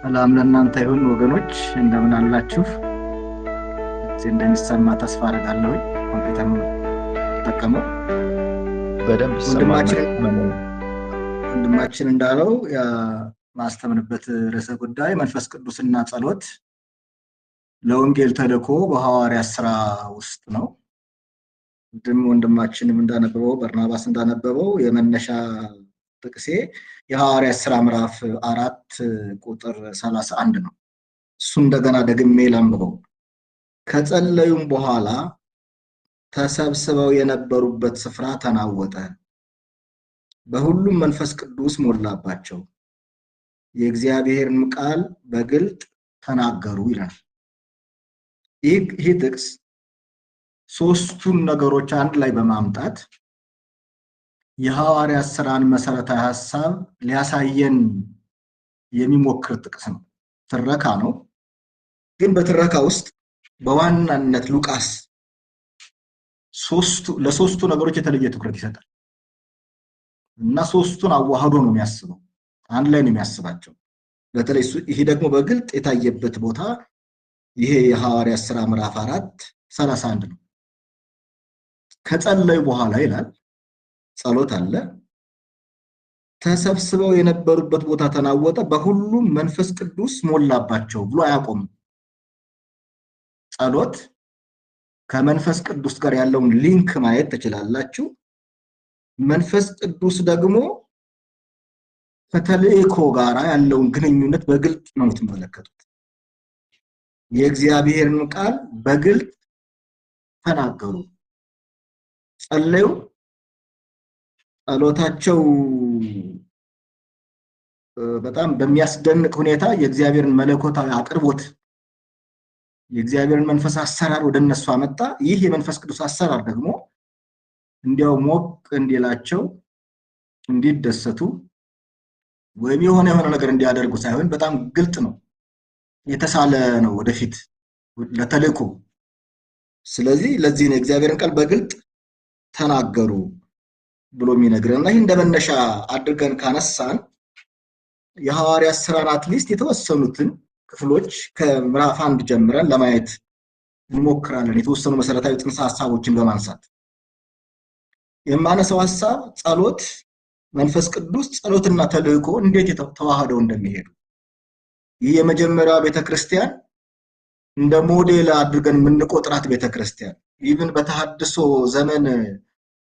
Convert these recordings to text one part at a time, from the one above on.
ሰላም ለእናንተ ይሁን ወገኖች፣ እንደምን አላችሁ? እንደሚሰማ ተስፋ አደርጋለሁ። ኮምፒውተር ነው ተጠቀመው በደንብ ይሰማል። ወንድማችን እንዳለው ማስተምንበት ርዕሰ ጉዳይ መንፈስ ቅዱስና ጸሎት ለወንጌል ተልእኮ በሐዋርያት ሥራ ውስጥ ነው። ወንድማችንም እንዳነበበው በርናባስ እንዳነበበው የመነሻ ጥቅሴ የሐዋርያት ሥራ ምዕራፍ 4 ቁጥር 31 ነው። እሱ እንደገና ደግሜ ላንብበው። ከጸለዩም በኋላ ተሰብስበው የነበሩበት ስፍራ ተናወጠ፣ በሁሉም መንፈስ ቅዱስ ሞላባቸው፣ የእግዚአብሔርን ቃል በግልጥ ተናገሩ ይላል። ይህ ጥቅስ ሶስቱን ነገሮች አንድ ላይ በማምጣት የሐዋርያት ሥራን መሰረታዊ ሐሳብ ሊያሳየን የሚሞክር ጥቅስ ነው። ትረካ ነው፣ ግን በትረካ ውስጥ በዋናነት ሉቃስ ለሶስቱ ነገሮች የተለየ ትኩረት ይሰጣል እና ሶስቱን አዋህዶ ነው የሚያስበው፣ አንድ ላይ ነው የሚያስባቸው። በተለይ ይሄ ደግሞ በግልጥ የታየበት ቦታ ይሄ የሐዋርያት ሥራ ምዕራፍ 4:31 ነው። ከጸለዩ በኋላ ይላል፣ ጸሎት አለ። ተሰብስበው የነበሩበት ቦታ ተናወጠ፣ በሁሉም መንፈስ ቅዱስ ሞላባቸው ብሎ አያቆምም። ጸሎት ከመንፈስ ቅዱስ ጋር ያለውን ሊንክ ማየት ትችላላችሁ። መንፈስ ቅዱስ ደግሞ ከተልእኮ ጋር ያለውን ግንኙነት በግልጥ ነው የምትመለከቱት። የእግዚአብሔርን ቃል በግልጥ ተናገሩ፣ ጸለዩ። ጸሎታቸው በጣም በሚያስደንቅ ሁኔታ የእግዚአብሔርን መለኮታዊ አቅርቦት የእግዚአብሔርን መንፈስ አሰራር ወደ እነሱ አመጣ። ይህ የመንፈስ ቅዱስ አሰራር ደግሞ እንዲያው ሞቅ እንዲላቸው፣ እንዲደሰቱ ወይም የሆነ ነገር እንዲያደርጉ ሳይሆን በጣም ግልጥ ነው፣ የተሳለ ነው ወደፊት ለተልእኮ። ስለዚህ ለዚህ ነው የእግዚአብሔርን ቃል በግልጥ ተናገሩ ብሎ የሚነግረንና ይህ እንደመነሻ አድርገን ካነሳን የሐዋርያት ሥራን አትሊስት የተወሰኑትን ክፍሎች ከምዕራፍ 1 ጀምረን ለማየት እንሞክራለን። የተወሰኑ መሰረታዊ ጽንሰ ሐሳቦችን በማንሳት የማነሳው ሐሳብ ጸሎት፣ መንፈስ ቅዱስ፣ ጸሎትና ተልእኮ እንዴት ተዋህደው እንደሚሄዱ ይህ የመጀመሪያው ቤተክርስቲያን እንደ ሞዴል አድርገን የምንቆጥራት ቤተክርስቲያን ኢቭን በተሐድሶ ዘመን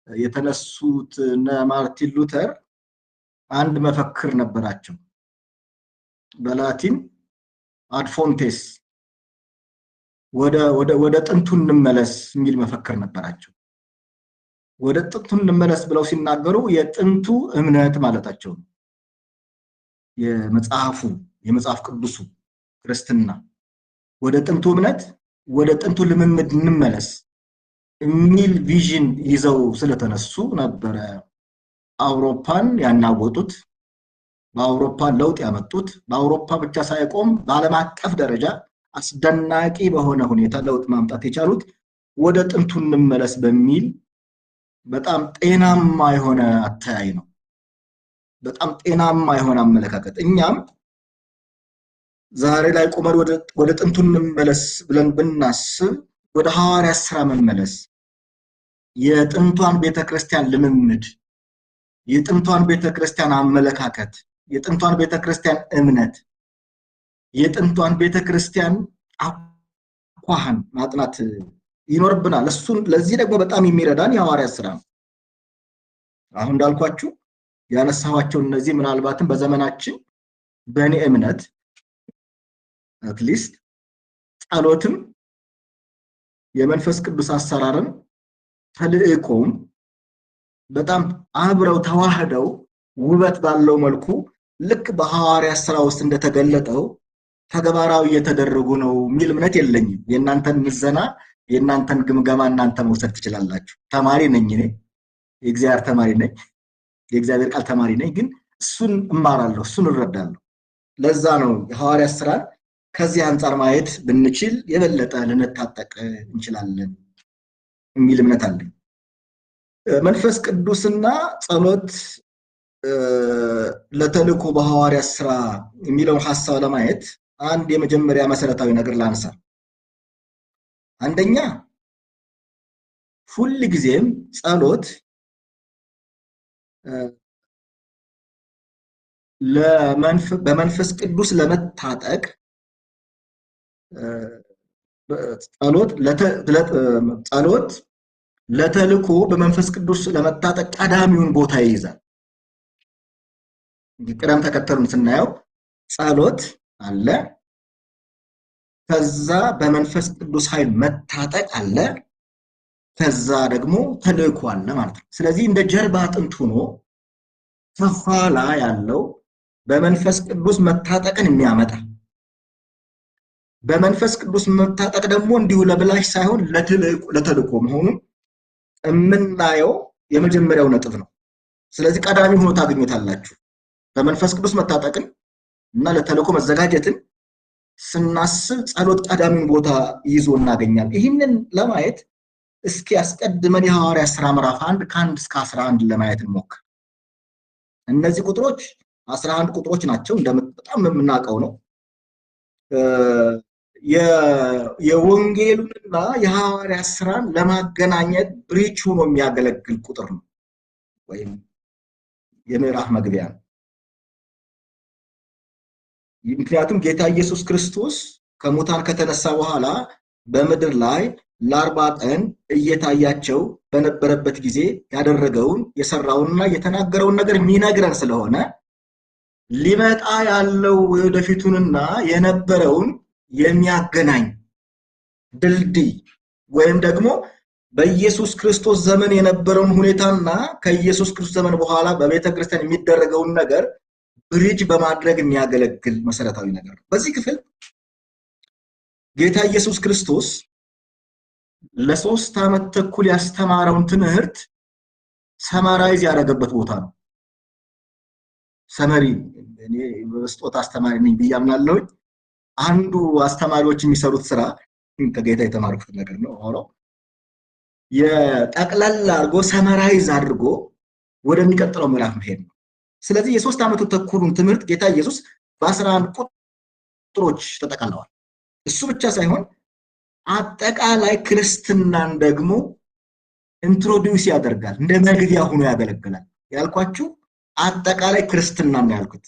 የተነሱት እነ ማርቲን ሉተር አንድ መፈክር ነበራቸው። በላቲን አድ ፎንቴስ ወደ ጥንቱ እንመለስ የሚል መፈክር ነበራቸው። ወደ ጥንቱ እንመለስ ብለው ሲናገሩ የጥንቱ እምነት ማለታቸው ነው። የመጽሐፍ ቅዱሱ ክርስትና ወደ ጥንቱ እምነት፣ ወደ ጥንቱ ልምምድ እንመለስ የሚል ቪዥን ይዘው ስለተነሱ ነበረ አውሮፓን ያናወጡት፣ በአውሮፓ ለውጥ ያመጡት። በአውሮፓ ብቻ ሳይቆም በዓለም አቀፍ ደረጃ አስደናቂ በሆነ ሁኔታ ለውጥ ማምጣት የቻሉት ወደ ጥንቱ እንመለስ በሚል በጣም ጤናማ የሆነ አተያይ ነው። በጣም ጤናማ የሆነ አመለካከት። እኛም ዛሬ ላይ ቆመን ወደ ጥንቱ እንመለስ ብለን ብናስብ ወደ ሐዋርያት ሥራ መመለስ፣ የጥንቷን ቤተክርስቲያን ልምምድ፣ የጥንቷን ቤተክርስቲያን አመለካከት፣ የጥንቷን ቤተክርስቲያን እምነት፣ የጥንቷን ቤተክርስቲያን አኳኋን ማጥናት ይኖርብናል። ለዚህ ደግሞ በጣም የሚረዳን የሐዋርያት ሥራ ነው። አሁን እንዳልኳችሁ ያነሳኋቸው እነዚህ ምናልባትም በዘመናችን በእኔ እምነት አትሊስት ጸሎትም የመንፈስ ቅዱስ አሰራርም ተልእኮም በጣም አብረው ተዋህደው ውበት ባለው መልኩ ልክ በሐዋርያት ሥራ ውስጥ እንደተገለጠው ተግባራዊ እየተደረጉ ነው የሚል እምነት የለኝም። የእናንተን ምዘና፣ የእናንተን ግምገማ እናንተ መውሰድ ትችላላችሁ። ተማሪ ነኝ እኔ፣ የእግዚአብሔር ተማሪ ነኝ፣ የእግዚአብሔር ቃል ተማሪ ነኝ። ግን እሱን እማራለሁ፣ እሱን እረዳለሁ። ለዛ ነው የሐዋርያት ሥራን ከዚህ አንጻር ማየት ብንችል የበለጠ ልንታጠቅ እንችላለን የሚል እምነት አለኝ። መንፈስ ቅዱስና ጸሎት ለተልእኮ በሐዋርያት ሥራ የሚለው ሐሳብ ለማየት አንድ የመጀመሪያ መሰረታዊ ነገር ላንሳ። አንደኛ ሁል ጊዜም ጸሎት በመንፈስ ቅዱስ ለመታጠቅ ጸሎት ለተልእኮ በመንፈስ ቅዱስ ለመታጠቅ ቀዳሚውን ቦታ ይይዛል። ቅደም ተከተሉን ስናየው ጸሎት አለ፣ ከዛ በመንፈስ ቅዱስ ኃይል መታጠቅ አለ፣ ከዛ ደግሞ ተልእኮ አለ ማለት ነው። ስለዚህ እንደ ጀርባ አጥንት ሆኖ ከኋላ ያለው በመንፈስ ቅዱስ መታጠቅን የሚያመጣ በመንፈስ ቅዱስ መታጠቅ ደግሞ እንዲሁ ለብላሽ ሳይሆን ለተልእኮ መሆኑን የምናየው የመጀመሪያው ነጥብ ነው። ስለዚህ ቀዳሚ ሆኖ ታገኙታላችሁ። በመንፈስ ቅዱስ መታጠቅን እና ለተልእኮ መዘጋጀትን ስናስብ ጸሎት ቀዳሚውን ቦታ ይዞ እናገኛለን። ይህንን ለማየት እስኪ አስቀድመን የሐዋርያት ሥራ ምዕራፍ 1 ከ1 እስከ 11 ለማየት እንሞክር። እነዚህ ቁጥሮች 11 ቁጥሮች ናቸው። በጣም የምናውቀው ነው። የወንጌሉንና የሐዋርያት ሥራን ለማገናኘት ብሪጅ ሆኖ የሚያገለግል ቁጥር ነው፣ ወይም የምዕራፍ መግቢያ ነው። ምክንያቱም ጌታ ኢየሱስ ክርስቶስ ከሙታን ከተነሳ በኋላ በምድር ላይ ለ40 ቀን እየታያቸው በነበረበት ጊዜ ያደረገውን የሰራውንና የተናገረውን ነገር የሚነግረን ስለሆነ ሊመጣ ያለው ወደፊቱንና የነበረውን የሚያገናኝ ድልድይ ወይም ደግሞ በኢየሱስ ክርስቶስ ዘመን የነበረውን ሁኔታና ከኢየሱስ ክርስቶስ ዘመን በኋላ በቤተክርስቲያን የሚደረገውን ነገር ብሪጅ በማድረግ የሚያገለግል መሰረታዊ ነገር ነው። በዚህ ክፍል ጌታ ኢየሱስ ክርስቶስ ለ3 ዓመት ተኩል ያስተማረውን ትምህርት ሰማራይዝ ያደረገበት ቦታ ነው። ሰመሪ እኔ በስጦታ አስተማሪ ነኝ ብያምናለሁ። አንዱ አስተማሪዎች የሚሰሩት ስራ ከጌታ የተማርኩት ነገር ነው። ሆኖ የጠቅላላ አድርጎ ሰማራይዝ አድርጎ ወደሚቀጥለው ምዕራፍ መሄድ ነው። ስለዚህ የ3 ዓመቱ ተኩሉን ትምህርት ጌታ ኢየሱስ በ11 ቁጥሮች ተጠቅልለዋል። እሱ ብቻ ሳይሆን አጠቃላይ ክርስትናን ደግሞ ኢንትሮዲዩስ ያደርጋል፣ እንደ መግቢያ ሆኖ ያገለግላል። ያልኳችሁ አጠቃላይ ክርስትናን ነው ያልኩት።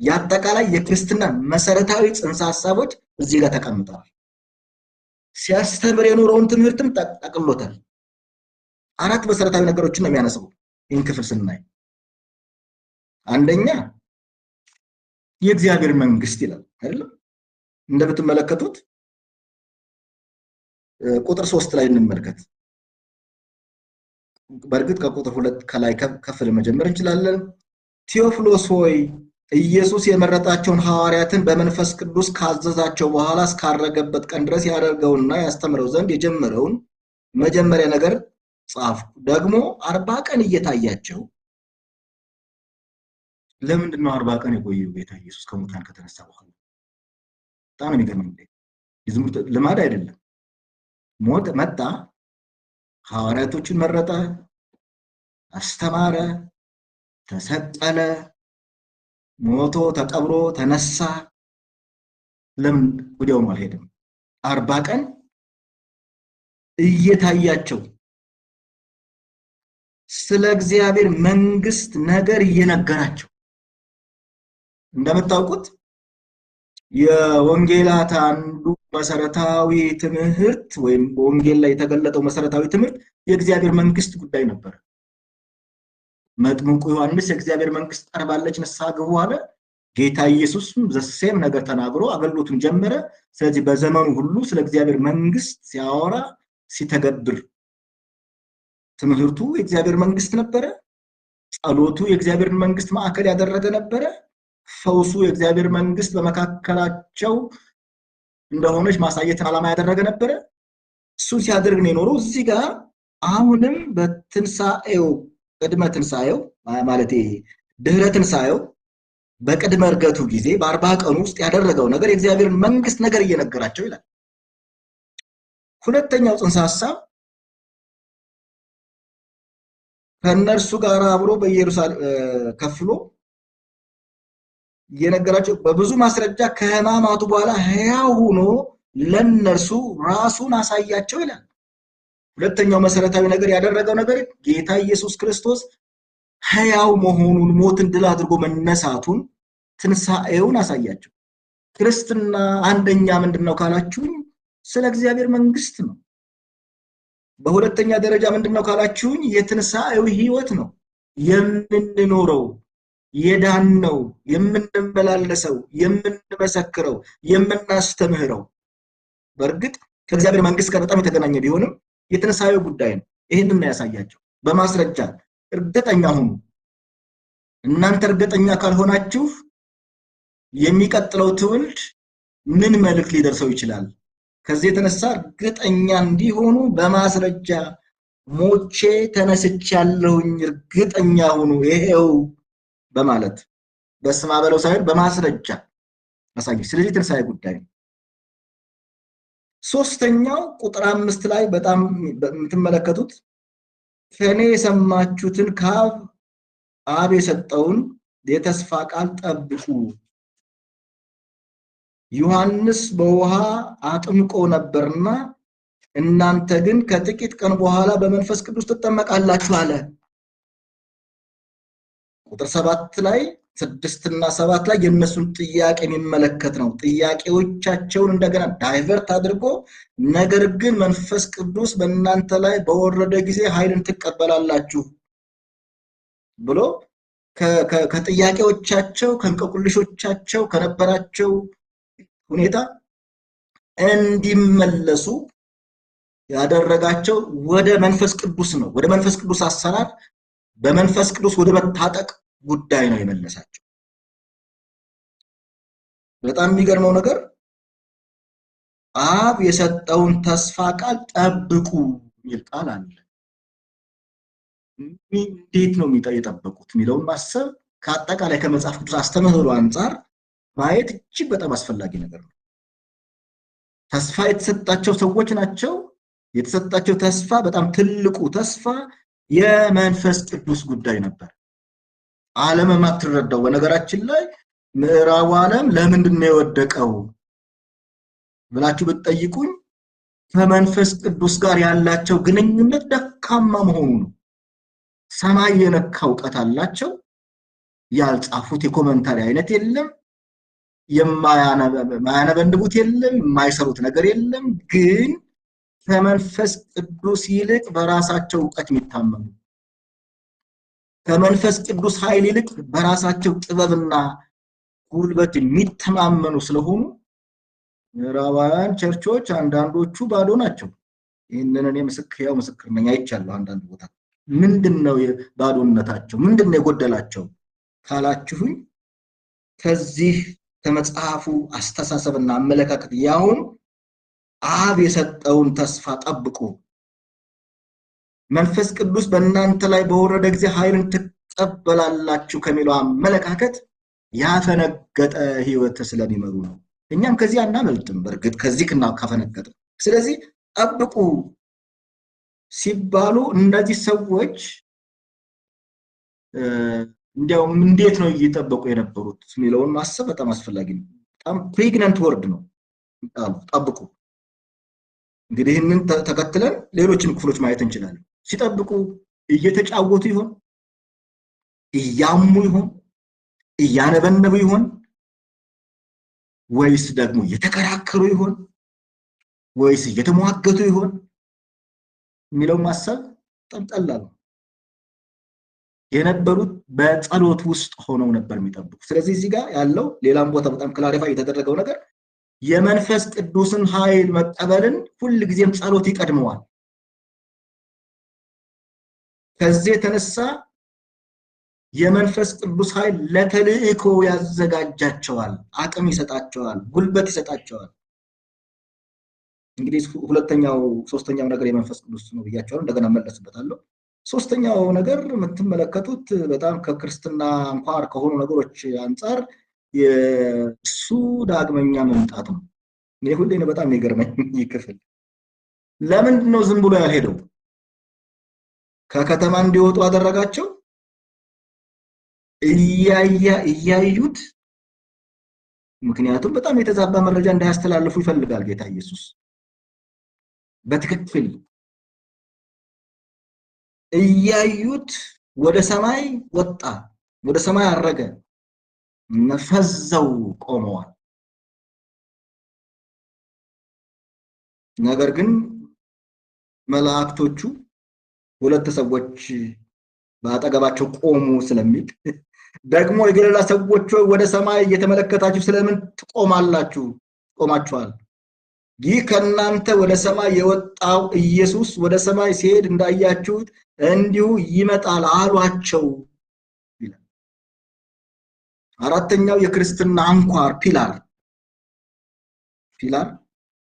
የአጠቃላይ የክርስትና መሰረታዊ ጽንሰ ሐሳቦች እዚህ ጋር ተቀምጠዋል። ሲያስተምር የኖረውን ትምህርትም ጠቅልሎታል። 4 መሰረታዊ ነገሮችን ነው የሚያነሳው ይህን ክፍል ስናይ። አንደኛ የእግዚአብሔር መንግስት ይላል አይደል? እንደምትመለከቱት ቁጥር 3 ላይ እንመልከት። በእርግጥ ከቁጥር 2 ከላይ ከፍል መጀመር እንችላለን። ቴዎፍሎስ ሆይ ኢየሱስ የመረጣቸውን ሐዋርያትን በመንፈስ ቅዱስ ካዘዛቸው በኋላ እስካረገበት ቀን ድረስ ያደርገውና ያስተምረው ዘንድ የጀመረውን መጀመሪያ ነገር ጻፍኩ። ደግሞ 40 ቀን እየታያቸው። ለምንድን ነው 40 ቀን የቆየው ጌታ ኢየሱስ ከሙታን ከተነሳ በኋላ? በጣም የሚገርም ነው። የዝሙት ልማድ አይደለም። ሞት መጣ፣ ሐዋርያቶችን መረጠ፣ አስተማረ፣ ተሰቀለ፣ ሞቶ ተቀብሮ ተነሳ። ለምን ወዲያው አልሄደም? 40 ቀን እየታያቸው ስለ እግዚአብሔር መንግስት ነገር እየነገራቸው። እንደምታውቁት የወንጌላት አንዱ መሰረታዊ ትምህርት ወይም በወንጌል ላይ የተገለጠው መሰረታዊ ትምህርት የእግዚአብሔር መንግስት ጉዳይ ነበር። መጥምቁ ዮሐንስ የእግዚአብሔር መንግስት ቀርባለች ንስሐ ግቡ አለ። ጌታ ኢየሱስም ዘሴም ነገር ተናግሮ አገልግሎቱን ጀመረ። ስለዚህ በዘመኑ ሁሉ ስለ እግዚአብሔር መንግስት ሲያወራ ሲተገብር ትምህርቱ የእግዚአብሔር መንግስት ነበረ። ጸሎቱ የእግዚአብሔር መንግስት ማዕከል ያደረገ ነበረ። ፈውሱ የእግዚአብሔር መንግስት በመካከላቸው እንደሆነች ማሳየትን ዓላማ ያደረገ ነበረ። እሱን ሲያደርግ ነው የኖረው። እዚህ ጋር አሁንም በትንሳኤው ቅድመ ትንሳኤው ማለት ድህረ ትንሳኤው በቅድመ እርገቱ ጊዜ በ40 ቀን ውስጥ ያደረገው ነገር የእግዚአብሔር መንግስት ነገር እየነገራቸው ይላል። ሁለተኛው ጽንሰ ሐሳብ ከነርሱ ጋር አብሮ በኢየሩሳሌም ከፍሎ የነገራቸው በብዙ ማስረጃ ከሕማማቱ በኋላ ሕያው ሆኖ ለነርሱ ራሱን አሳያቸው ይላል። ሁለተኛው መሰረታዊ ነገር ያደረገው ነገር ጌታ ኢየሱስ ክርስቶስ ሕያው መሆኑን፣ ሞትን ድል አድርጎ መነሳቱን፣ ትንሣኤውን አሳያቸው። ክርስትና አንደኛ ምንድነው ካላችሁኝ ስለ እግዚአብሔር መንግስት ነው። በሁለተኛ ደረጃ ምንድነው ካላችሁኝ የትንሣኤው ህይወት ነው የምንኖረው፣ የዳነው፣ የምንመላለሰው፣ የምንመሰክረው፣ የምናስተምህረው። በእርግጥ ከእግዚአብሔር መንግስት ጋር በጣም የተገናኘ ቢሆንም የትንሣኤው ጉዳይ ነው። ይሄንን ያሳያቸው በማስረጃ እርግጠኛ ሁኑ። እናንተ እርግጠኛ ካልሆናችሁ የሚቀጥለው ትውልድ ምን መልእክት ሊደርሰው ይችላል? ከዚህ የተነሳ እርግጠኛ እንዲሆኑ በማስረጃ ሞቼ ተነስቻለሁኝ እርግጠኛ ሁኑ ይሄው በማለት በስማ በለው ሳይሆን በማስረጃ አሳይ። ስለዚህ ትንሣኤ ጉዳይ ነው። ሶስተኛው ቁጥር 5 ላይ በጣም የምትመለከቱት ከኔ የሰማችሁትን ከአብ የሰጠውን የተስፋ ቃል ጠብቁ። ዮሐንስ በውሃ አጥምቆ ነበርና እናንተ ግን ከጥቂት ቀን በኋላ በመንፈስ ቅዱስ ትጠመቃላችሁ አለ። ቁጥር 7 ላይ 6 እና 7 ላይ የነሱን ጥያቄ የሚመለከት ነው። ጥያቄዎቻቸውን እንደገና ዳይቨርት አድርጎ ነገር ግን መንፈስ ቅዱስ በእናንተ ላይ በወረደ ጊዜ ኃይልን ትቀበላላችሁ ብሎ ከጥያቄዎቻቸው ከንቆቅልሾቻቸው ከነበራቸው ሁኔታ እንዲመለሱ ያደረጋቸው ወደ መንፈስ ቅዱስ ነው። ወደ መንፈስ ቅዱስ አሰራር በመንፈስ ቅዱስ ወደ መታጠቅ ጉዳይ ነው የመለሳቸው። በጣም የሚገርመው ነገር አብ የሰጠውን ተስፋ ቃል ጠብቁ የሚል ቃል አለ። እንዴት ነው የጠበቁት የሚለውን ማሰብ ከአጠቃላይ ከመጽሐፍ ቅዱስ አስተምህሮ አንፃር ማየት እጅግ በጣም አስፈላጊ ነገር ነው። ተስፋ የተሰጣቸው ሰዎች ናቸው። የተሰጣቸው ተስፋ በጣም ትልቁ ተስፋ የመንፈስ ቅዱስ ጉዳይ ነበር። ዓለም የማትረዳው በነገራችን ላይ ምዕራቡ ዓለም ለምንድን ነው የወደቀው ብላችሁ ብትጠይቁኝ ከመንፈስ ቅዱስ ጋር ያላቸው ግንኙነት ደካማ መሆኑ ነው። ሰማይ የነካ ዕውቀት አላቸው። ያልጻፉት የኮሜንታሪ አይነት የለም። የማያነበንቡት የለም። የማይሰሩት ነገር የለም። ግን ከመንፈስ ቅዱስ ይልቅ በራሳቸው ዕውቀት የሚታመኑ ከመንፈስ ቅዱስ ኃይል ይልቅ በራሳቸው ጥበብና ጉልበት የሚተማመኑ ስለሆኑ ምዕራባውያን ቸርቾች አንዳንዶቹ ባዶ ናቸው። ይሄንን እኔ ምስክር ነኝ፣ አይቻለሁ። አንዳንድ ቦታ ምንድነው ባዶነታቸው? ምንድነው የጎደላቸው ካላችሁኝ ከዚህ ከመጽሐፉ አስተሳሰብና አመለካከት ያውን አብ የሰጠውን ተስፋ ጠብቁ፣ መንፈስ ቅዱስ በእናንተ ላይ በወረደ ጊዜ ኃይልን ትቀበላላችሁ ከሚለው አመለካከት ያፈነገጠ ህይወት ስለሚመሩ ነው። እኛም ከዚህ አናመልጥም። በእርግጥ ከዚህ ካፈነገጠ ስለዚህ ጠብቁ ሲባሉ እነዚህ ሰዎች እንዲያው እንዴት ነው እየጠበቁ የነበሩት የሚለውን ማሰብ በጣም አስፈላጊ ነው። በጣም ፕሬግናንት ወርድ ነው ጠብቁ። እንግዲህ ይህንን ተከትለን ሌሎችን ክፍሎች ማየት እንችላለን። ሲጠብቁ እየተጫወቱ ይሆን? እያሙ ይሆን? እያነበነቡ ይሆን? ወይስ ደግሞ እየተከራከሩ ይሆን? ወይስ እየተሟገቱ ይሆን የሚለው ማሰብ በጣም ቀላል ነው። የነበሩት በጸሎት ውስጥ ሆነው ነበር የሚጠብቁ። ስለዚህ እዚህ ጋር ያለው ሌላም ቦታ በጣም ክላሪፋይ የተደረገው ነገር የመንፈስ ቅዱስን ኃይል መቀበልን ሁሉ ጊዜም ጸሎት ይቀድመዋል። ከዚህ የተነሳ የመንፈስ ቅዱስ ኃይል ለተልእኮ ያዘጋጃቸዋል፣ አቅም ይሰጣቸዋል፣ ጉልበት ይሰጣቸዋል። እንግዲህ ሶስተኛው ነገር የመንፈስ ቅዱስ ነው ብያቸዋለሁ። እንደገና መለስበታለሁ። ሶስተኛው ነገር የምትመለከቱት በጣም ከክርስትና አንኳር ከሆኑ ነገሮች አንፃር የእሱ ዳግመኛ መምጣት ነው። ይሄ ሁሌ ነው በጣም የሚገርመኝ ይህ ክፍል። ለምንድን ነው ዝም ብሎ ያልሄደው? ከከተማ እንዲወጡ አደረጋቸው። እያዩት ምክንያቱም በጣም የተዛባ መረጃ እንዳያስተላልፉ ይፈልጋል ጌታ ኢየሱስ። በትክክል እያዩት ወደ ሰማይ ወጣ፣ ወደ ሰማይ አረገ፣ ፈዘው ቆመዋል። ነገር ግን መላእክቶቹ ሁለት ሰዎች በአጠገባቸው ቆሙ ስለሚል ደግሞ የገሊላ ሰዎች ወደ ሰማይ እየተመለከታችሁ ስለምን ትቆማላችሁ? ቆማችኋል። ይህ ከእናንተ ወደ ሰማይ የወጣው ኢየሱስ ወደ ሰማይ ሲሄድ እንዳያችሁት እንዲሁ ይመጣል አሏቸው ይላል። አራተኛው የክርስትና አንኳር ፒላር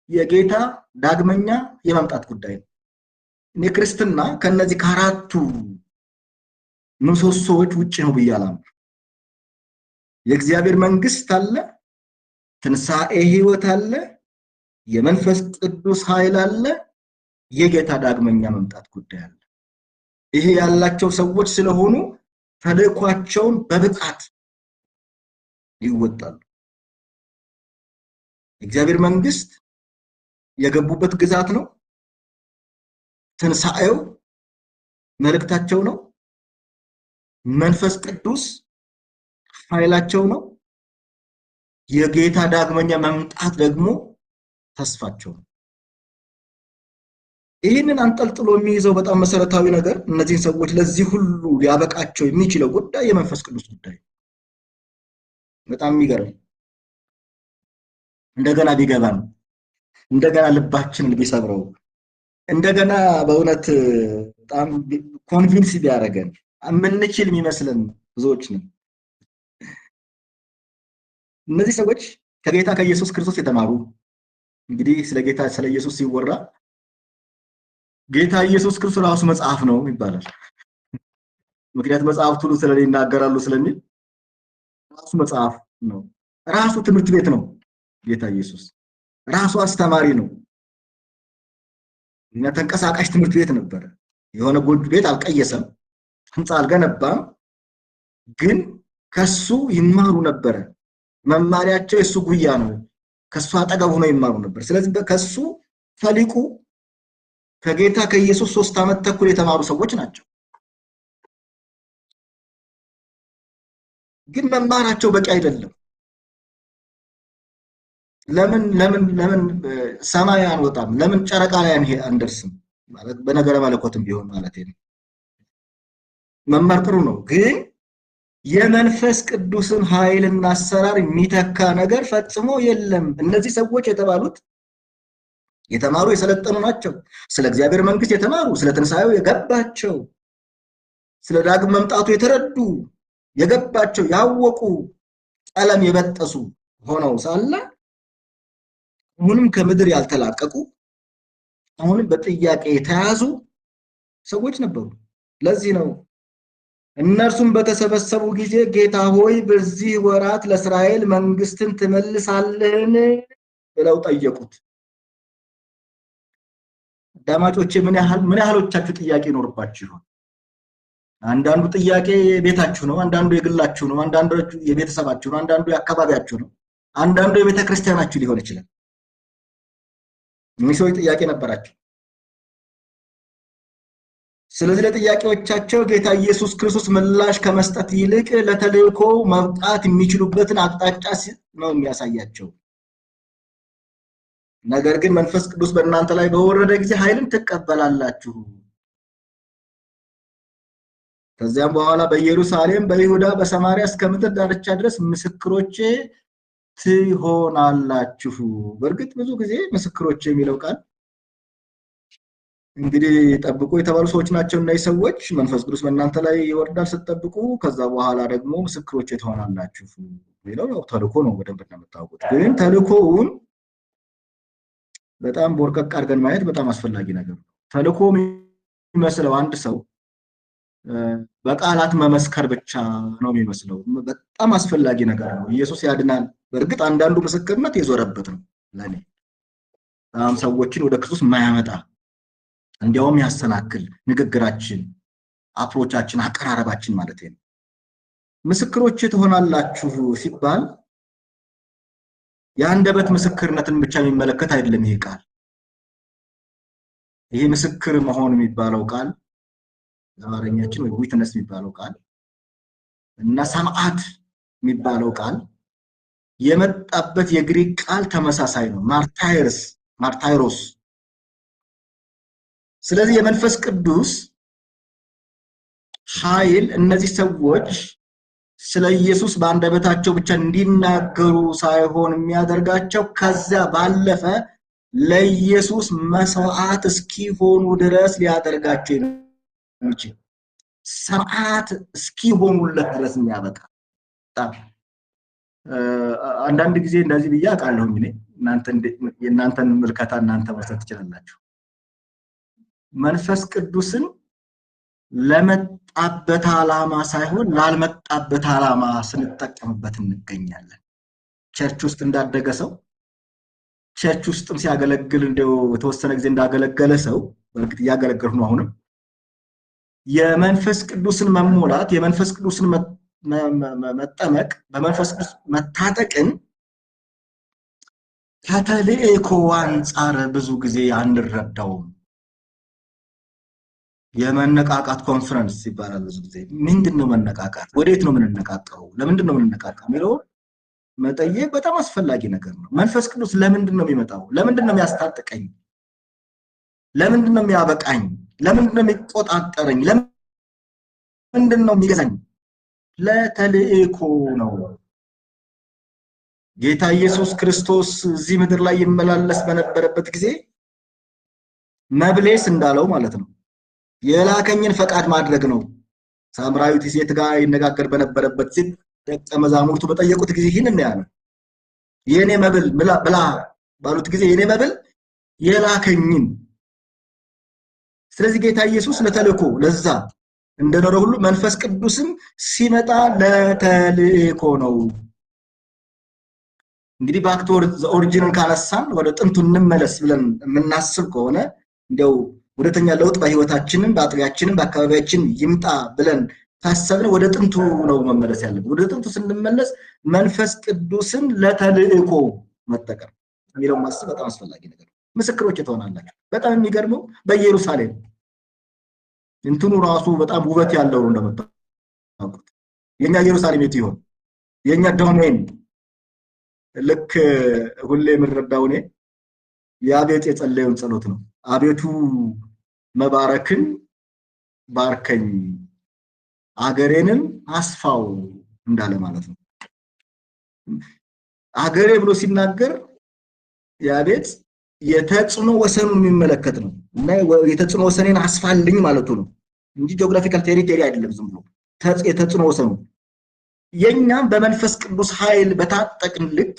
የጌታ ዳግመኛ የመምጣት ጉዳይ ነው። ክርስትና ከነዚህ ከአራቱ ምሰሶዎች ውጪ ነው ብያለሁ። የእግዚአብሔር መንግስት አለ፣ ትንሣኤ ህይወት አለ፣ የመንፈስ ቅዱስ ኃይል አለ፣ የጌታ ዳግመኛ መምጣት ጉዳይ አለ። ይሄ ያላቸው ሰዎች ስለሆኑ ተልእኳቸውን በብቃት ይወጣሉ። የእግዚአብሔር መንግስት የገቡበት ግዛት ነው። ትንሣኤው መልእክታቸው ነው። መንፈስ ቅዱስ ኃይላቸው ነው። የጌታ ዳግመኛ መምጣት ደግሞ ተስፋቸው ነው። ይህንን አንጠልጥሎ የሚይዘው በጣም መሰረታዊ ነገር እነዚህን ሰዎች ለዚህ ሁሉ ሊያበቃቸው የሚችለው ጉዳይ የመንፈስ ቅዱስ ጉዳይ ነው። በጣም የሚገርም እንደገና ቢገባን እንደገና ልባችንን ቢሰብረው እንደገና በእውነት በጣም ኮንቪንስ ቢያደርገን የምንችል የሚመስለን ብዙዎች ነን። እነዚህ ሰዎች ከጌታ ከኢየሱስ ክርስቶስ የተማሩ እንግዲህ ስለ ጌታ ስለ ኢየሱስ ሲወራ ጌታ ኢየሱስ ክርስቶስ ራሱ መጽሐፍ ነው ይባላል። ምክንያቱም መጽሐፍቱ ሁሉ ስለኔ ይናገራሉ ስለሚል ራሱ መጽሐፍ ነው። ራሱ ትምህርት ቤት ነው። ጌታ ኢየሱስ ራሱ አስተማሪ ነው። እና ተንቀሳቃሽ ትምህርት ቤት ነበር። የሆነ ጎጆ ቤት አልቀየሰም፣ ህንጻ አልገነባም፣ ግን ከሱ ይማሩ ነበር። መማሪያቸው የሱ ጉያ ነው። ከሱ አጠገብ ሆነው ይማሩ ነበር። ስለዚህ ከሱ ፈሊቁ ከጌታ ከኢየሱስ 3 ዓመት ተኩል የተማሩ ሰዎች ናቸው። ግን መማራቸው በቂ አይደለም። ለምን ሰማይ አንወጣም? ለምን ጨረቃ ላይ አንደርስም? ማለት በነገረ መለኮትም ቢሆን ማለት ነው። መማር ጥሩ ነው፣ ግን የመንፈስ ቅዱስን ኃይልና አሰራር የሚተካ ነገር ፈጽሞ የለም። እነዚህ ሰዎች የተማሩ የሰለጠኑ ናቸው። ስለ እግዚአብሔር መንግስት የተማሩ፣ ስለ ትንሣኤው የገባቸው፣ ስለ ዳግም መምጣቱ የተረዱ የገባቸው፣ ያወቁ፣ ቀለም የበጠሱ ሆነው ሳለ አሁንም ከምድር ያልተላቀቁ አሁንም በጥያቄ የተያዙ ሰዎች ነበሩ። ለዚህ ነው እነርሱም በተሰበሰቡ ጊዜ ጌታ ሆይ በዚህ ወራት ለእስራኤል መንግስትን ትመልሳለህን ብለው ጠየቁት። አዳማጮቼ ምን ያህሎቻችሁ ጥያቄ ይኖርባችሁ? አንዳንዱ ጥያቄ ቤታችሁ ነው፣ አንዳንዱ የግላችሁ ነው፣ አንዳንዱ የቤተሰባችሁ ነው፣ አንዳንዱ የአካባቢያችሁ ነው፣ አንዳንዱ የቤተክርስቲያናችሁ ሊሆን ይችላል። ሰዎች ጥያቄ ነበራቸው። ስለዚህ ለጥያቄዎቻቸው ጌታ ኢየሱስ ክርስቶስ ምላሽ ከመስጠት ይልቅ ለተልእኮ መብቃት የሚችሉበትን አቅጣጫ ነው የሚያሳያቸው። ነገር ግን መንፈስ ቅዱስ በእናንተ ላይ በወረደ ጊዜ ኃይልን ትቀበላላችሁ፣ ከዚያም በኋላ በኢየሩሳሌም፣ በይሁዳ፣ በሰማርያ እስከ ምድር ዳርቻ ድረስ ምስክሮቼ ትሆናላችሁ። በእርግጥ ብዙ ጊዜ ምስክሮቼ የሚለው ቃል እንግዲህ ጠብቁ የተባሉ ሰዎች ናቸው። እነዚህ ሰዎች መንፈስ ቅዱስ በእናንተ ላይ ይወርዳል ስትጠብቁ፣ ከዛ በኋላ ደግሞ ምስክሮቼ ትሆናላችሁ የሚለው ተልእኮ ነው። በደንብ እንደምታውቁት ግን ተልእኮውን በጣም ቦርቀቅ አድርገን ማየት በጣም አስፈላጊ ነገር ነው። ተልእኮ የሚመስለው አንድ ሰው በቃላት መመስከር ብቻ ነው የሚመስለው። በጣም አስፈላጊ ነገር ነው። ኢየሱስ ያድናል። በእርግጥ አንዳንዱ ምስክርነት የዞረበት ነው። ለኔ ሰዎችን ወደ ክርስቶስ የማያመጣ እንዲያውም ያሰናክል ንግግራችን አፕሮቻችን አቀራረባችን ማለት ነው። ምስክሮች ትሆናላችሁ ሲባል የአንደበት ምስክርነትን ብቻ የሚመለከት አይደለም ይሄ ቃል። ይሄ ምስክር መሆን የሚባለው ቃል በአማርኛችን ወይ ዊትነስ የሚባለው ቃል እና ሰማዕት የሚባለው ቃል የመጣበት የግሪክ ቃል ተመሳሳይ ነው። ማርታይሮስ። ስለዚህ የመንፈስ ቅዱስ ኃይል እነዚህ ሰዎች ስለ ኢየሱስ በአንደበታቸው ብቻ እንዲናገሩ ሳይሆን የሚያደርጋቸው ከዛ ባለፈ ለኢየሱስ መስዋዕት እስኪሆኑ ድረስ ሊያደርጋቸው የሚችል ሰማዕት እስኪሆኑለት ድረስ የሚያበቃ። አንዳንድ ጊዜ እንደዚህ ብዬ አውቃለሁ። የእናንተን ምልከታ እናንተ መስጠት ትችላላችሁ። መንፈስ ቅዱስን ለመጣበት ዓላማ ሳይሆን ላልመጣበት ዓላማ ስንጠቀምበት እንገኛለን። ቸርች ውስጥ እንዳደገ ሰው ቸርች ውስጥም ሲያገለግል እንደው የተወሰነ ጊዜ እንዳገለገለ ሰው በእርግጥ እያገለገልኩ ነው። አሁንም የመንፈስ ቅዱስን መሞላት፣ የመንፈስ ቅዱስን መጠመቅ፣ በመንፈስ ቅዱስ መታጠቅን ከተልእኮ አንጻር ብዙ ጊዜ አንረዳውም። የመነቃቃት ኮንፈረንስ ይባላል ብዙ ጊዜ። ምንድነው መነቃቃት? ወዴት ነው የምንነቃቀው? ለምንድነው የምንነቃቀው የሚለው መጠየቅ በጣም አስፈላጊ ነገር ነው። መንፈስ ቅዱስ ለምንድነው የሚመጣው? ለምንድነው የሚያስታጥቀኝ? ለምንድነው የሚያበቃኝ? ለምንድነው የሚቆጣጠረኝ? ለምንድነው የሚገዛኝ? ለተልእኮ ነው። ጌታ ኢየሱስ ክርስቶስ እዚህ ምድር ላይ ይመላለስ በነበረበት ጊዜ መብሌስ እንዳለው ማለት ነው የላከኝን ፈቃድ ማድረግ ነው። ሳምራዊት ሴት ጋር ይነጋገር በነበረበት ጊዜ ደቀ መዛሙርቱ በጠየቁት ጊዜ ይህንን ያለ የኔ መብል ብላ ባሉት ጊዜ የኔ መብል የላከኝን። ስለዚህ ጌታ ኢየሱስ ለተልእኮ ለዛ እንደኖረ ሁሉ መንፈስ ቅዱስም ሲመጣ ለተልእኮ ነው። እንግዲህ ባክቶር ኦሪጂናል ካነሳን ወደ ጥንቱ እንመለስ ብለን የምናስብ ከሆነ እንደው ወደተኛ ለውጥ በህይወታችንን በአጥቢያችንን በአካባቢያችን ይምጣ ብለን ታሰብን ወደ ጥንቱ ነው መመለስ ያለብን። ወደ ጥንቱ ስንመለስ መንፈስ ቅዱስን ለተልእኮ መጠቀም የሚለው ማሰብ በጣም አስፈላጊ ነገር ነው። ምስክሮች ትሆናላችሁ። በጣም የሚገርመው በኢየሩሳሌም እንትኑ ራሱ በጣም ውበት ያለው ነው እንደምታውቁት። የኛ ኢየሩሳሌም የት ይሆን? የኛ ዶሜን ልክ ሁሌ የምንረዳው እኔ ያቤት የጸለየውን ጸሎት ነው። አቤቱ መባረክን ባርከኝ አገሬንም አስፋው እንዳለ ማለት ነው። አገሬ ብሎ ሲናገር ያቤት የተጽኖ ወሰኑን የሚመለከት ነው እና የተጽኖ ወሰኔን አስፋልኝ ማለቱ ነው እንጂ ጂኦግራፊካል ቴሪቶሪ አይደለም። ዝም ብሎ የተጽኖ ወሰኑ የኛም በመንፈስ ቅዱስ ኃይል በታጠቅን ልክ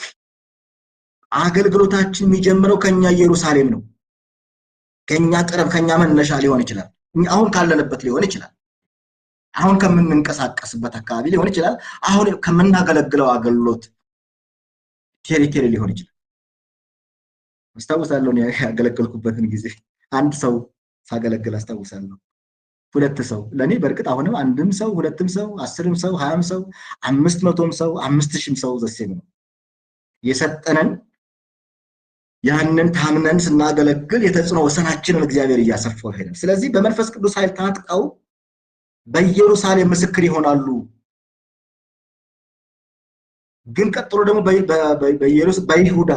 አገልግሎታችን የሚጀምረው ከኛ ኢየሩሳሌም ነው። ከኛ ቅርብ ከኛ መነሻ ሊሆን ይችላል። አሁን ካለንበት ሊሆን ይችላል። አሁን ከምንንቀሳቀስበት አካባቢ ሊሆን ይችላል። አሁን ከምናገለግለው አገልግሎት ቴሪቶሪ ሊሆን ይችላል። አስታውሳለሁ እኔ ያገለገልኩበትን ጊዜ አንድ ሰው ሳገለግል አስታውሳለሁ። ሁለት ሰው ለኔ በርግጥ አሁንም አንድም ሰው ሁለትም ሰው 10ም ሰው 20ም ሰው 500ም ሰው 5000ም ሰው ዘሴም ነው የሰጠነን። ያንን ታምነን ስናገለግል የተጽኖ ወሰናችንን እግዚአብሔር እያሰፋው ሄደ። ስለዚህ በመንፈስ ቅዱስ ኃይል ታጥቀው በኢየሩሳሌም ምስክር ይሆናሉ። ግን ቀጥሎ ደግሞ በይሁዳ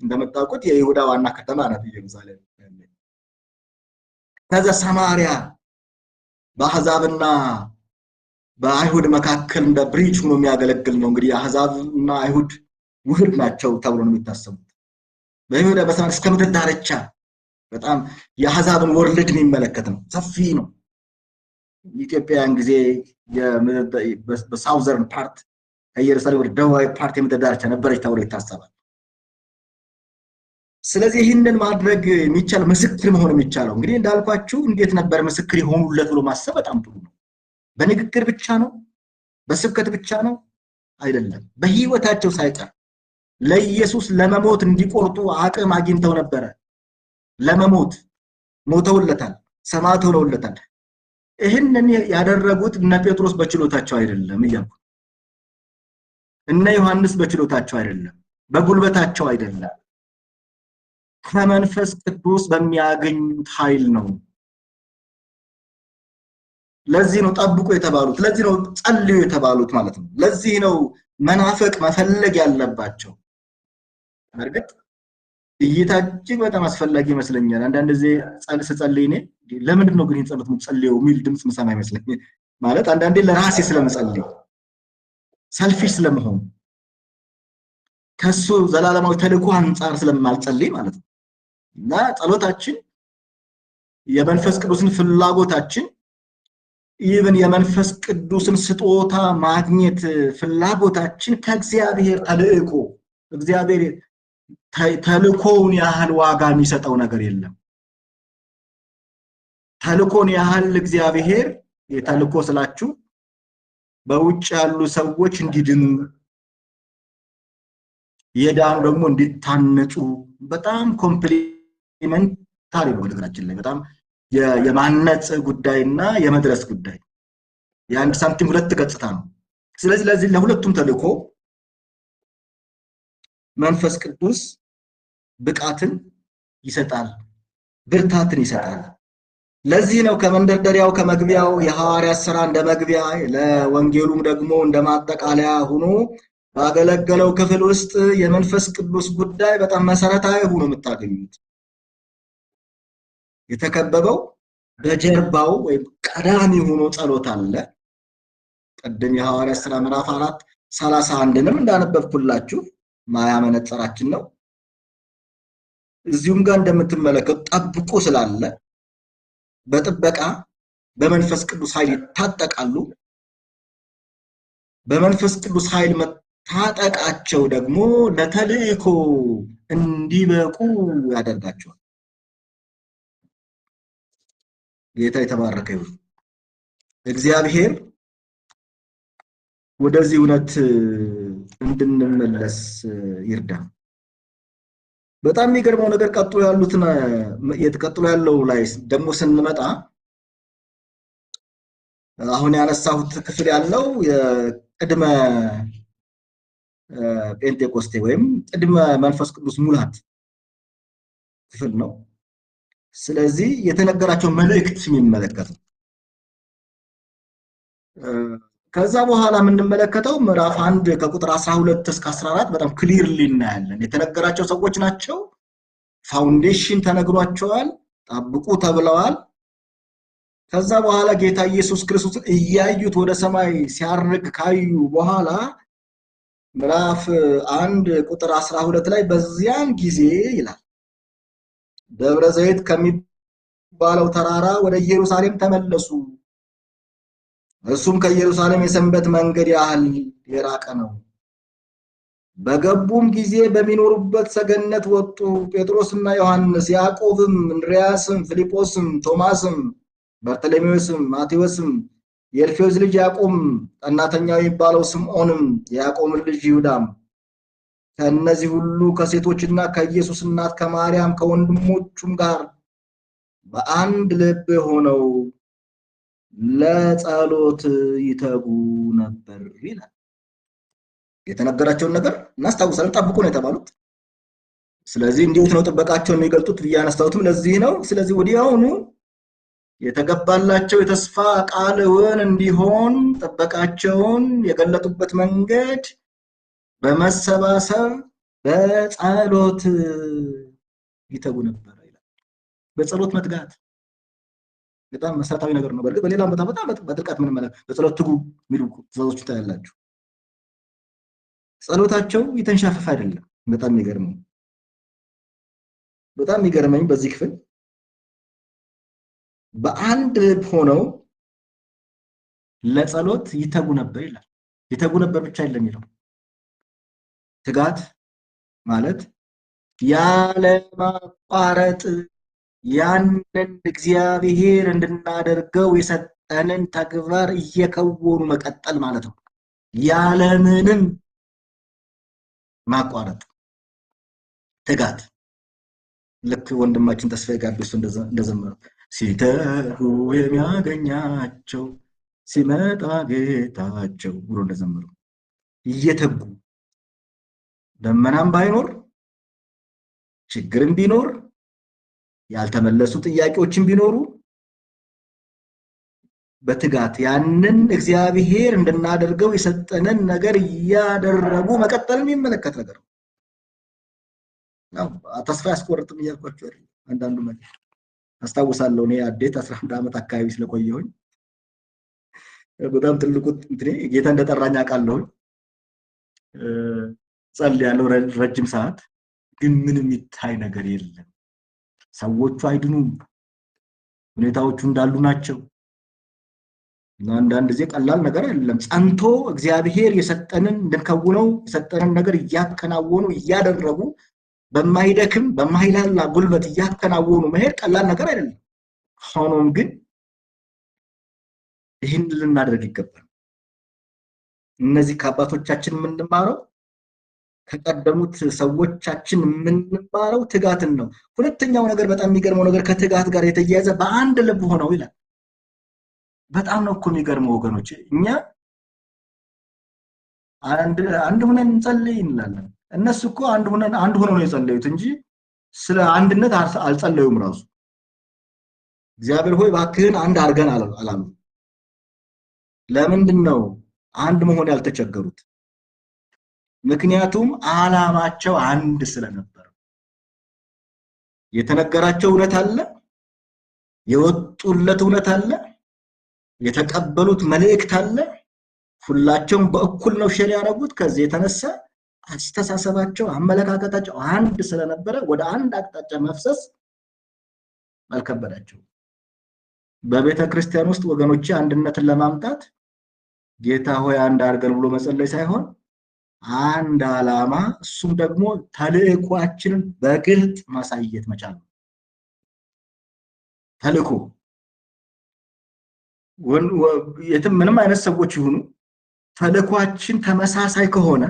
እንደምታውቁት የይሁዳ ዋና ከተማ ናት ኢየሩሳሌም። ከዛ ሰማሪያ በአሕዛብና በአይሁድ መካከል እንደ ብሪጅ ሆኖ የሚያገለግል ነው። እንግዲህ አሕዛብና አይሁድ ውህድ ናቸው ተብሎ ነው የሚታሰቡት። በይሁዳ በሰማርያ እስከ ምድር ዳርቻ በጣም የአሕዛብን ወርልድ የሚመለከት ነው። ሰፊ ነው። ኢትዮጵያን ጊዜ በሳውዘርን ፓርት ከኢየሩሳሌም ወደ ደቡባዊ ፓርት የምድር ዳርቻ ነበረች ተብሎ ይታሰባል። ስለዚህ ይህንን ማድረግ የሚቻል ምስክር መሆን የሚቻለው እንግዲህ እንዳልኳችሁ እንዴት ነበር ምስክር የሆኑለት ብሎ ማሰብ በጣም ጥሩ ነው። በንግግር ብቻ ነው? በስብከት ብቻ ነው? አይደለም። በህይወታቸው ሳይቀር ለኢየሱስ ለመሞት እንዲቆርጡ አቅም አግኝተው ነበር። ለመሞት ሞተውለታል፣ ሰማዕት ሆነውለታል። ይህንን ያደረጉት እነ ጴጥሮስ በችሎታቸው አይደለም እያልኩ፣ እነ ዮሐንስ በችሎታቸው አይደለም፣ በጉልበታቸው አይደለም፣ ከመንፈስ ቅዱስ በሚያገኙት ኃይል ነው። ለዚህ ነው ጠብቁ የተባሉት፣ ለዚህ ነው ጸልዩ የተባሉት ማለት ነው። ለዚህ ነው መናፈቅ መፈለግ ያለባቸው። በእርግጥ እይታ እጅግ በጣም አስፈላጊ ይመስለኛል። አንዳንድ ጊዜ ስጸልይ እኔ ለምንድን ነው ግን ይህን ጸሎት የምትጸልየው የሚል ድምፅ ምሰማ ይመስለኛል። ማለት አንዳንዴ ለራሴ ስለምጸልይ ሰልፊሽ ስለመሆን ከሱ ዘላለማዊ ተልእኮ አንጻር ስለማልጸልይ ማለት ነው። እና ጸሎታችን የመንፈስ ቅዱስን ፍላጎታችን ኢቭን የመንፈስ ቅዱስን ስጦታ ማግኘት ፍላጎታችን ከእግዚአብሔር ተልእኮ እግዚአብሔር ተልእኮውን ያህል ዋጋ የሚሰጠው ነገር የለም። ተልእኮን ያህል እግዚአብሔር የተልእኮ ስላችሁ በውጭ ያሉ ሰዎች እንዲድኑ የዳኑ ደግሞ እንዲታነጹ በጣም ኮምፕሊመንታሪ ነው። ነገራችን ላይ በጣም የማነጽ ጉዳይና የመድረስ ጉዳይ የአንድ ሳንቲም ሁለት ገጽታ ነው። ስለዚህ ለዚህ ለሁለቱም ተልእኮ መንፈስ ቅዱስ ብቃትን ይሰጣል፣ ብርታትን ይሰጣል። ለዚህ ነው ከመንደርደሪያው ከመግቢያው የሐዋርያት ሥራ እንደ መግቢያ ለወንጌሉም ደግሞ እንደ ማጠቃለያ ሆኖ ባገለገለው ክፍል ውስጥ የመንፈስ ቅዱስ ጉዳይ በጣም መሰረታዊ ሆኖ የምታገኙት። የተከበበው በጀርባው ወይም ቀዳሚ ሆኖ ጸሎት አለ። ቀደም የሐዋርያት ሥራ ምዕራፍ 4:31ንም እንዳነበብኩላችሁ ማያ መነጽራችን ነው። እዚሁም ጋር እንደምትመለከቱ ጠብቁ ስላለ በጥበቃ በመንፈስ ቅዱስ ኃይል ይታጠቃሉ። በመንፈስ ቅዱስ ኃይል መታጠቃቸው ደግሞ ለተልእኮ እንዲበቁ ያደርጋቸዋል። ጌታ የተባረከ ይሁን። እግዚአብሔር ወደዚህ እውነት እንድንመለስ ይርዳ። በጣም የሚገርመው ነገር ቀጥሎ ያለው ላይ ደግሞ ስንመጣ አሁን ያነሳሁት ክፍል ያለው የቅድመ ጴንጤቆስቴ ወይም ቅድመ መንፈስ ቅዱስ ሙላት ክፍል ነው። ስለዚህ የተነገራቸው መልእክት የሚመለከት ነው። ከዛ በኋላ የምንመለከተው ምዕራፍ 1 ከቁጥር 12 እስከ 14 በጣም ክሊርሊ እናያለን። የተነገራቸው ሰዎች ናቸው። ፋውንዴሽን ተነግሯቸዋል፣ ጠብቁ ተብለዋል። ከዛ በኋላ ጌታ ኢየሱስ ክርስቶስ እያዩት ወደ ሰማይ ሲያርግ ካዩ በኋላ ምዕራፍ 1 ቁጥር 12 ላይ በዚያን ጊዜ ይላል ደብረ ዘይት ከሚባለው ተራራ ወደ ኢየሩሳሌም ተመለሱ። እሱም ከኢየሩሳሌም የሰንበት መንገድ ያህል የራቀ ነው። በገቡም ጊዜ በሚኖሩበት ሰገነት ወጡ። ጴጥሮስና ዮሐንስ፣ ያዕቆብም፣ እንድርያስም፣ ፊልጶስም፣ ቶማስም፣ በርተሎሜዎስም፣ ማቴዎስም፣ የእልፌዎስ ልጅ ያዕቆብ፣ ቀናተኛው የሚባለው ስምዖንም፣ የያዕቆብ ልጅ ይሁዳም ከእነዚህ ሁሉ ከሴቶችና ከኢየሱስ እናት ከማርያም ከወንድሞቹም ጋር በአንድ ልብ ሆነው ለጸሎት ይተጉ ነበር ይላል። የተነገራቸውን ነገር እናስታውሳለን። ጠብቁ ነው የተባሉት። ስለዚህ እንዴት ነው ጥበቃቸውን የሚገልጡት ብዬ አነሳሁትም ለዚህ ነው። ስለዚህ ወዲያውኑ የተገባላቸው የተስፋ ቃል እውን እንዲሆን ጥበቃቸውን የገለጡበት መንገድ በመሰባሰብ በጸሎት ይተጉ ነበር ይላል። በጸሎት መትጋት በጣም መሰረታዊ ነገር ነው። በእርግጥ በሌላም በጣም በጥልቀት ምን ማለት በጸሎት ትጉ የሚሉ ትእዛዞች ታያላችሁ። ጸሎታቸው የተንሻፈፈ አይደለም። በጣም የሚገርመኝ በዚህ ክፍል በአንድ ልብ ሆነው ለጸሎት ይተጉ ነበር ይላል። ይተጉ ነበር ብቻ አይደለም የሚለው። ትጋት ማለት ያለ ማቋረጥ ያንን እግዚአብሔር እንድናደርገው የሰጠንን ተግባር እየከወኑ መቀጠል ማለት ነው። ያለምንም ማቋረጥ ትጋት። ልክ ወንድማችን ተስፋዬ ጋቢሶ እንደዘመረው ሲተጉ የሚያገኛቸው ሲመጣ ጌታቸው ብሎ እንደዘመሩ እየተጉ ደመናም ባይኖር ችግርም ቢኖር ያልተመለሱ ጥያቄዎችን ቢኖሩ በትጋት ያንን እግዚአብሔር እንድናደርገው የሰጠንን ነገር እያደረጉ መቀጠልን የሚመለከት ነገር ነው። ተስፋ ያስቆርጥም እያልኳቸው አይደል? አንዳንዱ ነገር አስታውሳለሁ እኔ አዴት 11 ዓመት አካባቢ ስለቆየሁኝ በጣም ትልቁ እንትኔ ጌታ እንደጠራኝ አውቃለሁ። ጸልያለሁ ረጅም ሰዓት፣ ግን ምንም ይታይ ነገር የለም። ሰዎቹ አይድኑም፣ ሁኔታዎቹ እንዳሉ ናቸው። አንዳንድ ጊዜ ቀላል ነገር አይደለም። ጸንቶ እግዚአብሔር የሰጠንን እንድንከውነው የሰጠንን ነገር እያከናወኑ እያደረጉ በማይደክም በማይላላ ጉልበት እያከናወኑ መሄድ ቀላል ነገር አይደለም። ሆኖም ግን ይህን ልናደርግ ይገባል። እነዚህ ከአባቶቻችን የምንማረው ከቀደሙት ሰዎቻችን የምንማረው ትጋትን ነው። ሁለተኛው ነገር በጣም የሚገርመው ነገር ከትጋት ጋር የተያያዘ በአንድ ልብ ሆነው ይላል። በጣም ነው እኮ የሚገርመው ወገኖች። እኛ አንድ ሆነን እንጸልይ እንላለን። እነሱ እኮ አንድ ሆነው ነው የጸለዩት እንጂ ስለ አንድነት አልጸለዩም። ራሱ እግዚአብሔር ሆይ እባክህን አንድ አድርገን አላሉ። ለምንድን ነው አንድ መሆን ያልተቸገሩት? ምክንያቱም ዓላማቸው አንድ ስለነበር። የተነገራቸው እውነት አለ፣ የወጡለት እውነት አለ፣ የተቀበሉት መልእክት አለ። ሁላቸውም በእኩል ነው ሼር ያደረጉት። ከዚህ የተነሳ አስተሳሰባቸው አመለካከታቸው አንድ ስለነበረ ወደ አንድ አቅጣጫ መፍሰስ አልከበዳቸው። በቤተ ክርስቲያን ውስጥ ወገኖቼ አንድነትን ለማምጣት ጌታ ሆይ አንድ አድርገን ብሎ መጸለይ ሳይሆን አንድ ዓላማ፣ እሱም ደግሞ ተልእኮአችንን በግልጥ ማሳየት መቻል ነው። ተልእኮ የትም ምንም አይነት ሰዎች ይሁኑ ተልእኮአችን ተመሳሳይ ከሆነ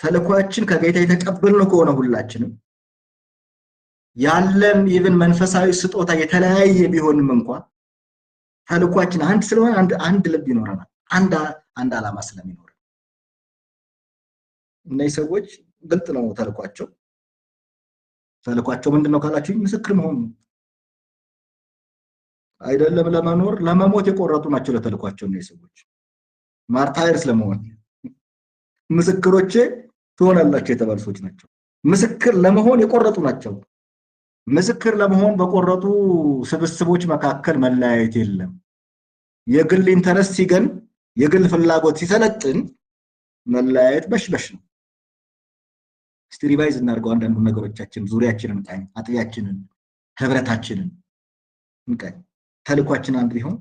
ተልእኮአችን ከጌታ የተቀበልነው ከሆነ ሁላችንም ያለን ኢቭን መንፈሳዊ ስጦታ የተለያየ ቢሆንም እንኳን ተልእኮአችን አንድ ስለሆነ አንድ ልብ ይኖረናል። አንድ ዓላማ ስለሚኖር እነዚህ ሰዎች ግልጥ ነው ተልእኮአቸው። ተልእኮአቸው ምንድነው ካላችሁ ምስክር መሆን አይደለም፣ ለመኖር ለመሞት የቆረጡ ናቸው ለተልእኮአቸው። እነዚህ ሰዎች ማርታይርስ ለመሆን ምስክሮቼ ትሆናላችሁ የተባሉ ሰዎች ናቸው። ምስክር ለመሆን የቆረጡ ናቸው። ምስክር ለመሆን በቆረጡ ስብስቦች መካከል መለያየት የለም። የግል ኢንተረስት ሲገን፣ የግል ፍላጎት ሲሰለጥን መለያየት በሽበሽ ነው። እስቲ ሪቫይዝ እናድርገው አንዳንዱ ነገሮቻችን፣ ዙሪያችንን ቃኝ፣ አጥቢያችንን፣ ህብረታችንን እንቃኝ። ተልእኮአችን አንድ ቢሆን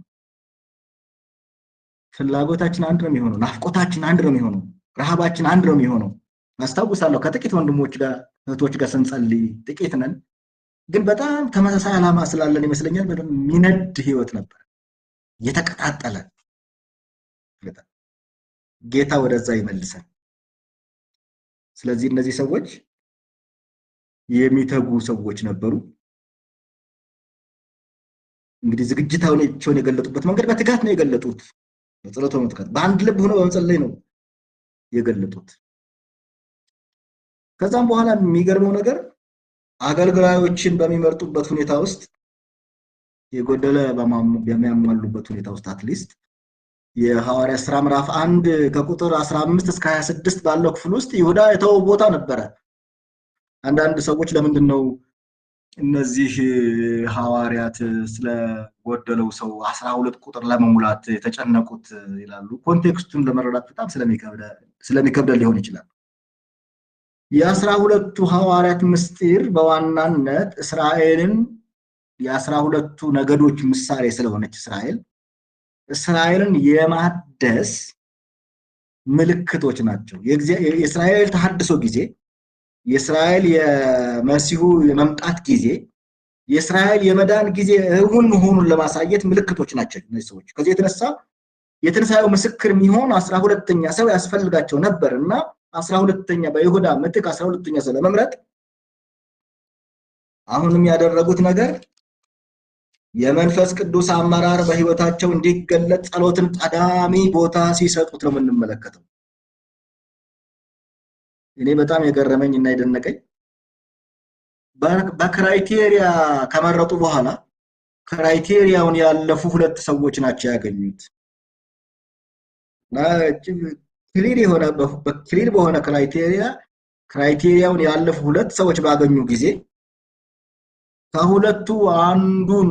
ፍላጎታችን አንድ ነው የሚሆነው፣ ናፍቆታችን አንድ ነው የሚሆነው፣ ረሃባችን አንድ ነው የሚሆነው። አስታውሳለሁ ከጥቂት ወንድሞች ጋር እህቶች ጋር ስንጸልይ ጥቂት ነን፣ ግን በጣም ተመሳሳይ ዓላማ ስላለን ይመስለኛል በጣም የሚነድ ህይወት ነበር፣ የተቀጣጠለ። ጌታ ወደዛ ይመልሰን። ስለዚህ እነዚህ ሰዎች የሚተጉ ሰዎች ነበሩ። እንግዲህ ዝግጅታቸውን የገለጡበት መንገድ በትጋት ነው የገለጡት። በጸሎት በመትጋት በአንድ ልብ ሆነው በመጸለይ ነው የገለጡት። ከዛም በኋላ የሚገርመው ነገር አገልጋዮችን በሚመርጡበት ሁኔታ ውስጥ የጎደለ በሚያሟሉበት ሁኔታ ውስጥ አትሊስት የሐዋርያ ሥራ ምዕራፍ 1 ከቁጥር 15 እስከ 26 ባለው ክፍል ውስጥ ይሁዳ የተወው ቦታ ነበረ። አንዳንድ ሰዎች ለምንድን ነው እነዚህ ሐዋርያት ስለጎደለው ሰው 12 ቁጥር ለመሙላት የተጨነቁት ይላሉ። ኮንቴክስቱን ለመረዳት በጣም ስለሚከብድ ሊሆን ይችላል። የ12ቱ ሐዋርያት ምስጢር በዋናነት እስራኤልን የ12ቱ ነገዶች ምሳሌ ስለሆነች እስራኤልን የማደስ ምልክቶች ናቸው። የእስራኤል ተሐድሶ ጊዜ፣ የእስራኤል የመሲሁ የመምጣት ጊዜ፣ የእስራኤል የመዳን ጊዜ እውን መሆኑን ለማሳየት ምልክቶች ናቸው እነዚህ ሰዎች። ከዚህ የተነሳ የትንሣኤው ምስክር የሚሆን 12ኛ ሰው ያስፈልጋቸው ነበርና 12ኛ በይሁዳ ምትክ 12ኛ ሰው ለመምረጥ አሁንም ያደረጉት ነገር የመንፈስ ቅዱስ አመራር በህይወታቸው እንዲገለጥ ጸሎትን ቀዳሚ ቦታ ሲሰጡት ነው የምንመለከተው። እኔ በጣም የገረመኝ እና የደነቀኝ በክራይቴሪያ ከመረጡ በኋላ ክራይቴሪያውን ያለፉ ሁለት ሰዎች ናቸው ያገኙት። ክሊር በሆነ ክራይቴሪያውን ያለፉ ሁለት ሰዎች ባገኙ ጊዜ ከሁለቱ አንዱን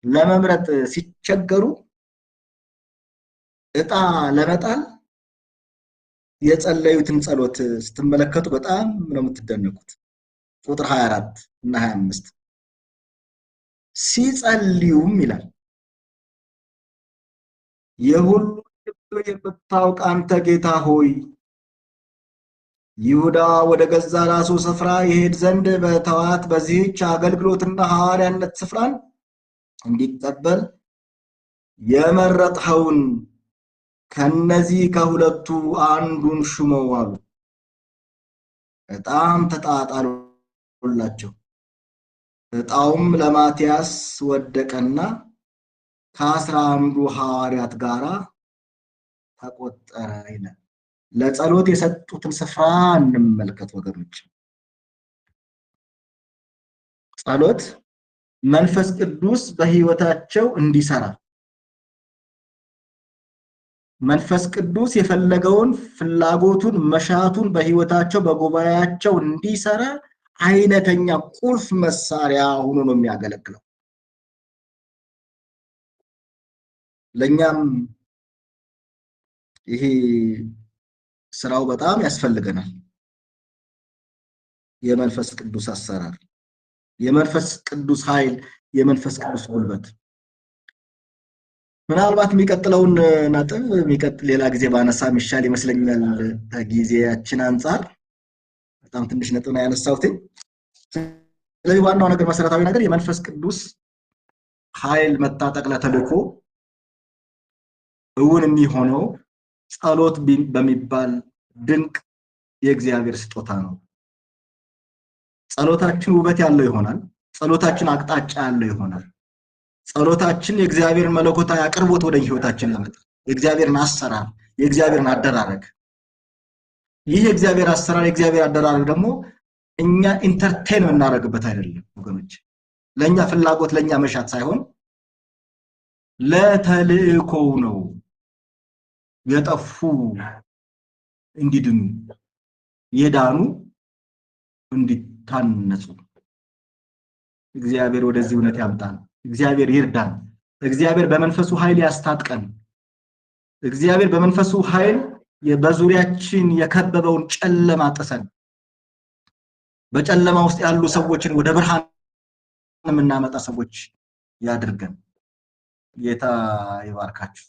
ለመምረጥ ሲቸገሩ እጣ ለመጣል የጸለዩትን ጸሎት ስትመለከቱ በጣም ነው የምትደነቁት። ቁጥር 24 እና 25 ሲጸልዩም ይላል የሁሉ የምታውቅ አንተ ጌታ ሆይ ይሁዳ ወደ ገዛ ራሱ ስፍራ ይሄድ ዘንድ በተዋት በዚህች አገልግሎትና ሐዋርያነት ስፍራን እንዲቀበል የመረጥኸውን ከነዚህ ከሁለቱ አንዱን ሹመው አሉ። በጣም ተጣጣሉላቸው። እጣውም ለማቲያስ ወደቀና ከ11 ሐዋርያት ጋራ ተቆጠረ ይላል። ለጸሎት የሰጡትን ስፍራ እንመልከት ወገኖች። ጸሎት መንፈስ ቅዱስ በህይወታቸው እንዲሰራ መንፈስ ቅዱስ የፈለገውን ፍላጎቱን መሻቱን በህይወታቸው በጉባኤያቸው እንዲሰራ አይነተኛ ቁልፍ መሳሪያ ሆኖ ነው የሚያገለግለው። ለኛም ይሄ ስራው በጣም ያስፈልገናል። የመንፈስ ቅዱስ አሰራር፣ የመንፈስ ቅዱስ ኃይል፣ የመንፈስ ቅዱስ ጉልበት። ምናልባት የሚቀጥለውን ነጥብ ሌላ ጊዜ ባነሳ የሚሻል ይመስለኛል ከጊዜያችን አንፃር። በጣም ትንሽ ነጥብ ነው ያነሳሁት። ስለዚህ ዋናው ነገር መሰረታዊ ነገር የመንፈስ ቅዱስ ኃይል መታጠቅ ለተልእኮ እውን የሚሆነው ጸሎት በሚባል ድንቅ የእግዚአብሔር ስጦታ ነው። ጸሎታችን ውበት ያለው ይሆናል። ጸሎታችን አቅጣጫ ያለው ይሆናል። ጸሎታችን የእግዚአብሔርን መለኮታዊ አቅርቦት ወደ ህይወታችን ያመጣል። የእግዚአብሔርን አሰራር፣ የእግዚአብሔርን አደራረግ። ይህ የእግዚአብሔር አሰራር፣ የእግዚአብሔር አደራረግ ደግሞ እኛ ኢንተርቴን የምናደርግበት አይደለም ወገኖች። ለኛ ፍላጎት፣ ለኛ መሻት ሳይሆን ለተልእኮው ነው። የጠፉ እንዲድኑ፣ የዳኑ እንዲታነጹ እግዚአብሔር ወደዚህ እውነት ያምጣን። እግዚአብሔር ይርዳን። እግዚአብሔር በመንፈሱ ኃይል ያስታጥቀን። እግዚአብሔር በመንፈሱ ኃይል በዙሪያችን የከበበውን ጨለማ ጥሰን በጨለማ ውስጥ ያሉ ሰዎችን ወደ ብርሃን የምናመጣ ሰዎች ያድርገን። ጌታ ይባርካችሁ።